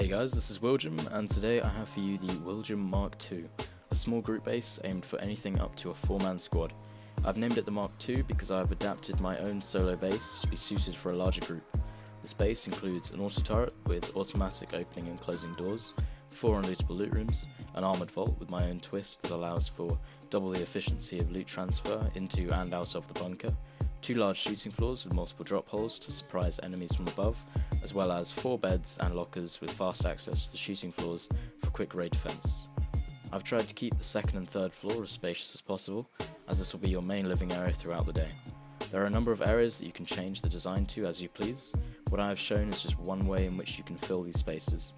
Hey guys, this is Willjum, and today I have for you the Willjum Mark II, a small group base aimed for anything up to a 4-man squad. I've named it the Mark II because I have adapted my own solo base to be suited for a larger group. This base includes an auto turret with automatic opening and closing doors, 4 unlootable loot rooms, an armoured vault with my own twist that allows for double the efficiency of loot transfer into and out of the bunker, 2 large shooting floors with multiple drop holes to surprise enemies from above, as well as 4 beds and lockers with fast access to the shooting floors for quick raid defense. I've tried to keep the second and third floor as spacious as possible, as this will be your main living area throughout the day. There are a number of areas that you can change the design to as you please. What I have shown is just one way in which you can fill these spaces.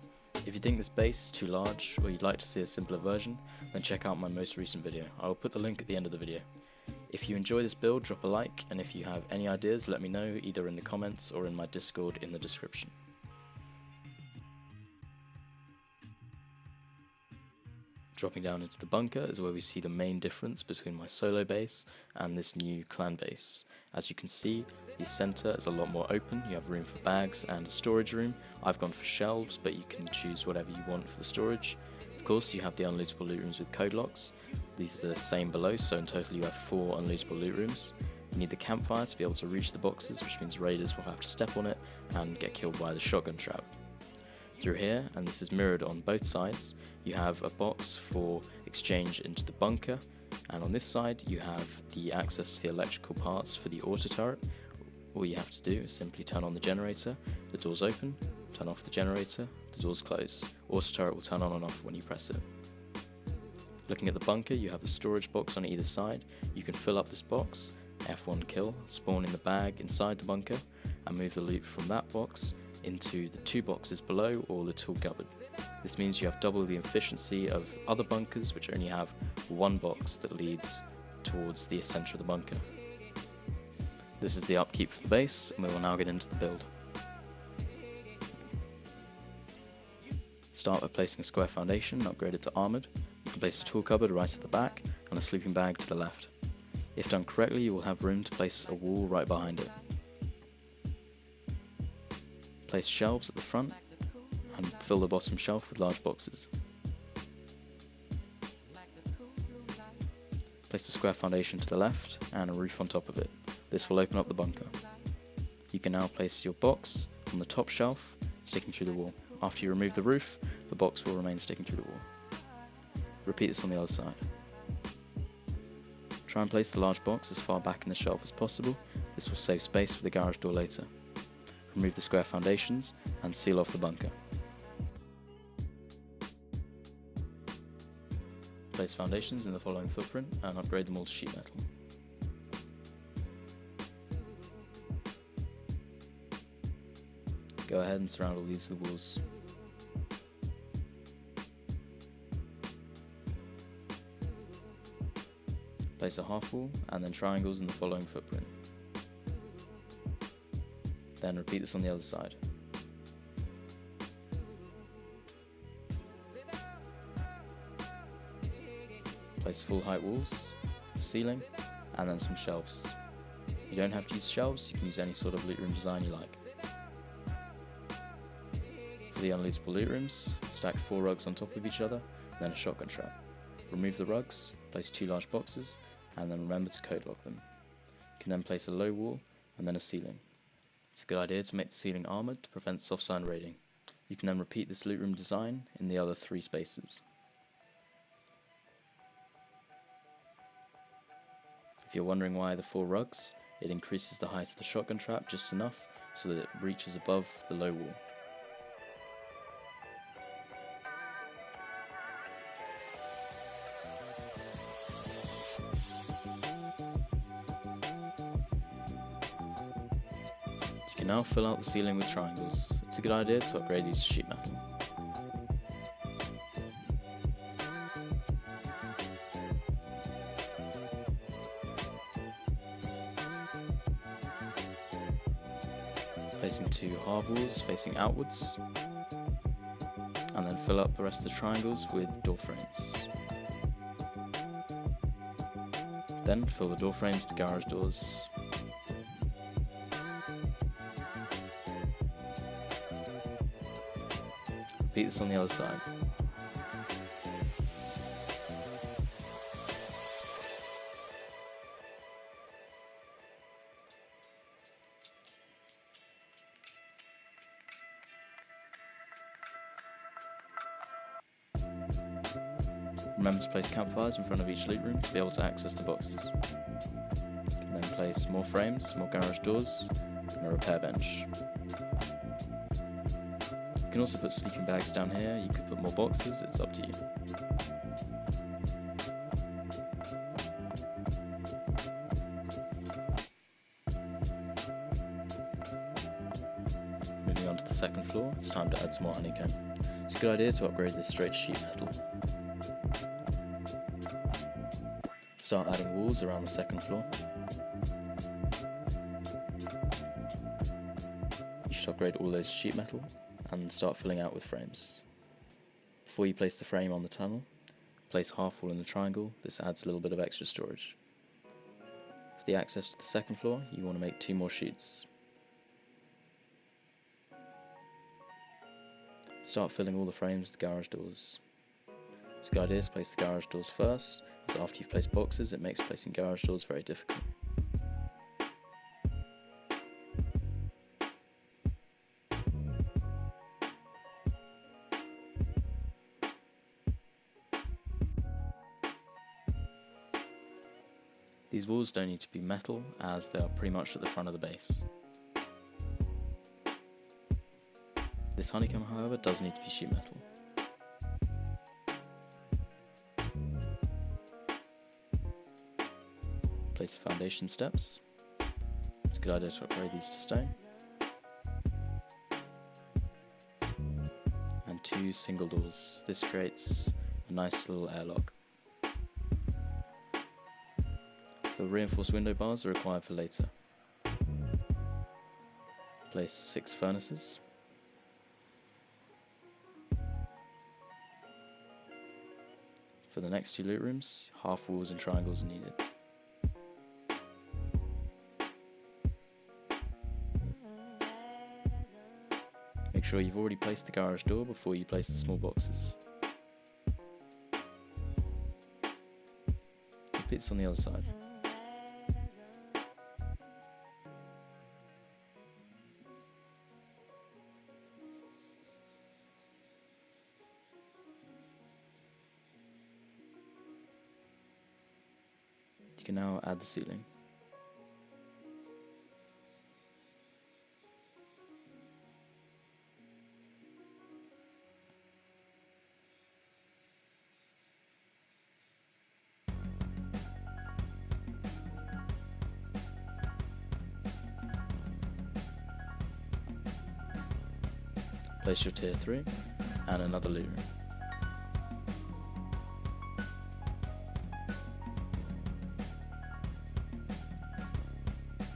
If you think this base is too large, or you'd like to see a simpler version, then check out my most recent video. I will put the link at the end of the video. If you enjoy this build, drop a like, and if you have any ideas, let me know either in the comments or in my Discord in the description. Dropping down into the bunker is where we see the main difference between my solo base and this new clan base. As you can see, the center is a lot more open. You have room for bags and a storage room. I've gone for shelves, but you can choose whatever you want for the storage. Of course, you have the unlootable loot rooms with code locks. These are the same below, so in total you have 4 unlootable loot rooms. You need the campfire to be able to reach the boxes, which means raiders will have to step on it and get killed by the shotgun trap. Through here, and this is mirrored on both sides, you have a box for exchange into the bunker, and on this side you have the access to the electrical parts for the auto turret. All you have to do is simply turn on the generator, the doors open, turn off the generator, the doors close. Auto turret will turn on and off when you press it. Looking at the bunker, you have the storage box on either side. You can fill up this box, F1 kill, spawn in the bag inside the bunker, and move the loot from that box into the 2 boxes below or the tool cupboard. This means you have double the efficiency of other bunkers which only have 1 box that leads towards the center of the bunker. This is the upkeep for the base, and we will now get into the build. Start by placing a square foundation and upgrade it to armoured. You can place a tool cupboard right at the back and a sleeping bag to the left. If done correctly, you will have room to place a wall right behind it. Place shelves at the front and fill the bottom shelf with large boxes. Place the square foundation to the left and a roof on top of it. This will open up the bunker. You can now place your box on the top shelf, sticking through the wall. After you remove the roof, the box will remain sticking through the wall. Repeat this on the other side. Try and place the large box as far back in the shelf as possible. This will save space for the garage door later. Remove the square foundations and seal off the bunker. Place foundations in the following footprint and upgrade them all to sheet metal. Go ahead and surround all these with walls. Place a half wall and then triangles in the following footprint. Then repeat this on the other side. Place full height walls, a ceiling, and then some shelves. You don't have to use shelves, you can use any sort of loot room design you like. For the unlootable loot rooms, stack 4 rugs on top of each other, then a shotgun trap. Remove the rugs, place 2 large boxes, and then remember to code lock them. You can then place a low wall and then a ceiling. It's a good idea to make the ceiling armoured to prevent soft sign raiding. You can then repeat this loot room design in the other 3 spaces. If you're wondering why the 4 rugs, it increases the height of the shotgun trap just enough so that it reaches above the low wall. You can now fill out the ceiling with triangles. It's a good idea to upgrade these to sheet metal. Placing 2 half walls facing outwards, and then fill up the rest of the triangles with door frames. Then fill the door frames with garage doors. Repeat this on the other side. Remember to place campfires in front of each loot room to be able to access the boxes. You can then place more frames, more garage doors, and a repair bench. You can also put sleeping bags down here, you could put more boxes, it's up to you. Moving on to the second floor, it's time to add some more honeycomb. It's a good idea to upgrade this straight to sheet metal. Start adding walls around the second floor. You should upgrade all those to sheet metal and start filling out with frames. Before you place the frame on the tunnel, place half wall in the triangle. This adds a little bit of extra storage. For the access to the second floor, you want to make 2 more sheets. Start filling all the frames with garage doors. It's a good idea to place the garage doors first, as after you've placed boxes it makes placing garage doors very difficult. These walls don't need to be metal as they are pretty much at the front of the base. This honeycomb, however, does need to be sheet metal. Place the foundation steps. It's a good idea to upgrade these to stone. And 2 single doors. This creates a nice little airlock. The reinforced window bars are required for later. Place 6 furnaces. For the next 2 loot rooms, half walls and triangles are needed. Make sure you've already placed the garage door before you place the small boxes. Repeat this on the other side. You can now add the ceiling. Place your tier 3 and another loot room.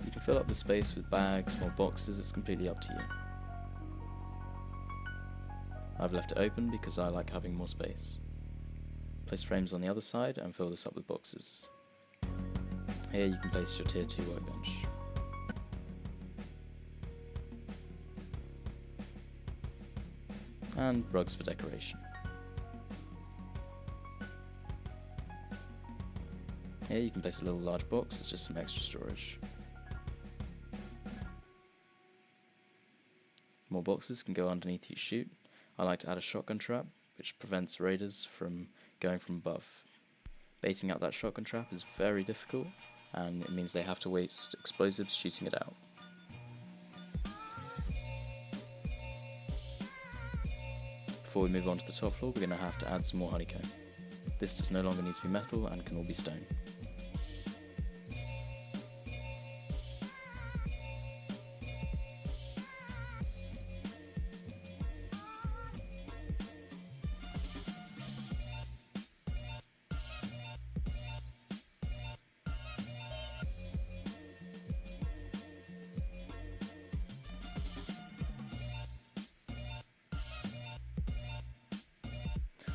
You can fill up the space with bags, more boxes, it's completely up to you. I've left it open because I like having more space. Place frames on the other side and fill this up with boxes. Here you can place your tier 2 workbench. And rugs for decoration. Here you can place a little large box, it's just some extra storage. More boxes can go underneath each chute. I like to add a shotgun trap, which prevents raiders from going from above. Baiting out that shotgun trap is very difficult, and it means they have to waste explosives shooting it out. Before we move on to the top floor, we're going to have to add some more honeycomb. This does no longer need to be metal and can all be stone.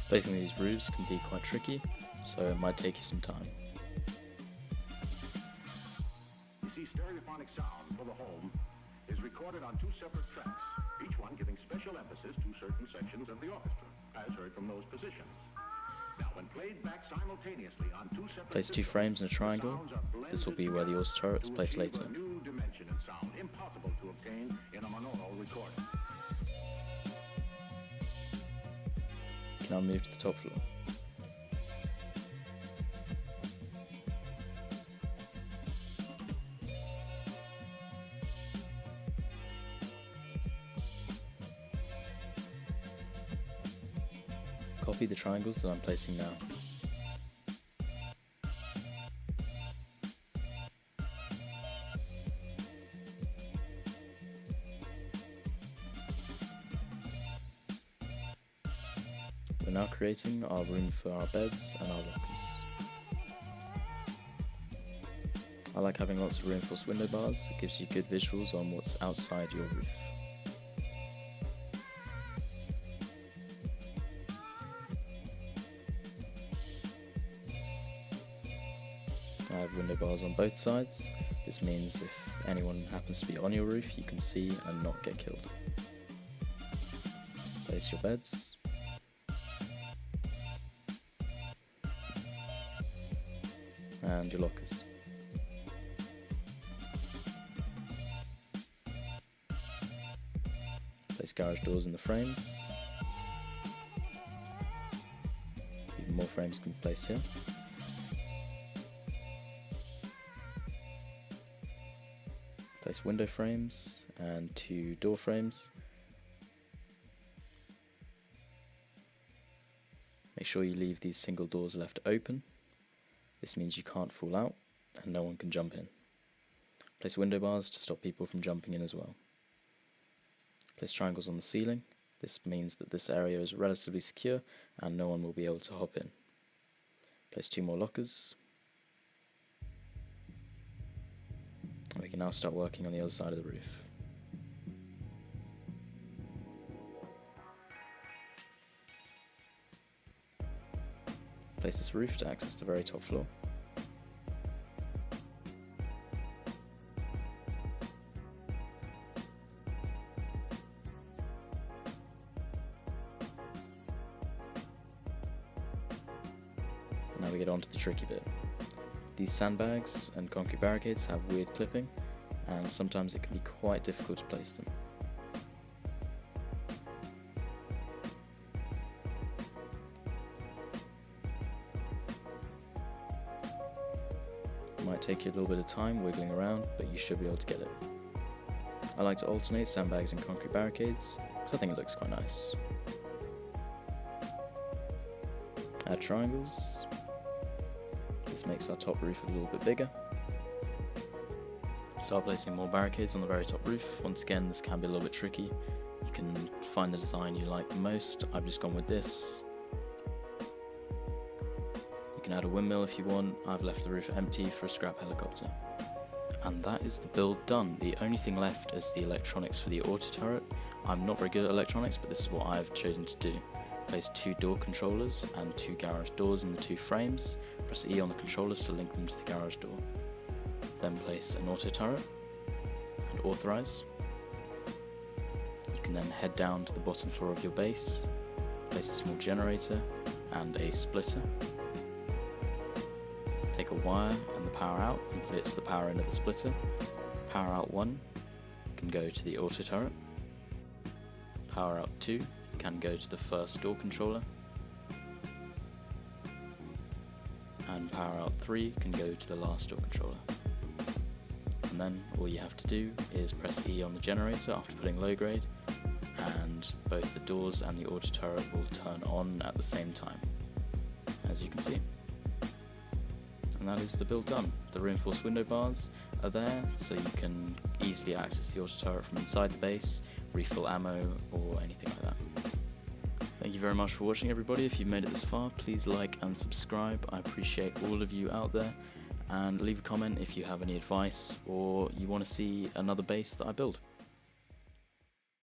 Placing these roofs can be quite tricky, so it might take you some time. You see, stereophonic sound for the home is recorded on 2 separate tracks, each one giving special emphasis to certain sections of the orchestra, as heard from those positions. Now, when played back simultaneously on two separate Place 2 frames in a triangle. This will be where the auto turret is placed later. A new dimension and sound impossible to obtain in a monaural recording. You can now move to the top floor. Copy the triangles that I'm placing now. We're now creating our room for our beds and our lockers. I like having lots of reinforced window bars. It gives you good visuals on what's outside your roof. I have window bars on both sides. This means if anyone happens to be on your roof, you can see and not get killed. Place your beds. And your lockers. Place garage doors in the frames. Even more frames can be placed here. Place window frames and 2 door frames. Make sure you leave these single doors left open. This means you can't fall out and no one can jump in. Place window bars to stop people from jumping in as well. Place triangles on the ceiling. This means that this area is relatively secure and no one will be able to hop in. Place 2 more lockers. We can now start working on the other side of the roof. Place this roof to access the very top floor. Now we get on to the tricky bit. These sandbags and concrete barricades have weird clipping, and sometimes it can be quite difficult to place them. It might take you a little bit of time wiggling around, but you should be able to get it. I like to alternate sandbags and concrete barricades, so I think it looks quite nice. Add triangles. This makes our top roof a little bit bigger. Start placing more barricades on the very top roof. Once again, this can be a little bit tricky. You can find the design you like the most. I've just gone with this. You can add a windmill if you want. I've left the roof empty for a scrap helicopter. And that is the build done. The only thing left is the electronics for the auto turret. I'm not very good at electronics, but this is what I've chosen to do. Place 2 door controllers and 2 garage doors in the 2 frames. Press E on the controllers to link them to the garage door. Then place an auto turret and authorize. You can then head down to the bottom floor of your base, place a small generator and a splitter. Take a wire and the power out and put it to the power end of the splitter. Power out 1 can go to the auto turret. Power out 2 can go to the first door controller. And power out 3 can go to the last door controller. And then all you have to do is press E on the generator after putting low grade, and both the doors and the auto turret will turn on at the same time, as you can see. And that is the build done. The reinforced window bars are there, so you can easily access the auto turret from inside the base, refill ammo or anything like that. Thank you very much for watching, everybody. If you've made it this far, please like and subscribe. I appreciate all of you out there, and leave a comment if you have any advice or you want to see another base that I build.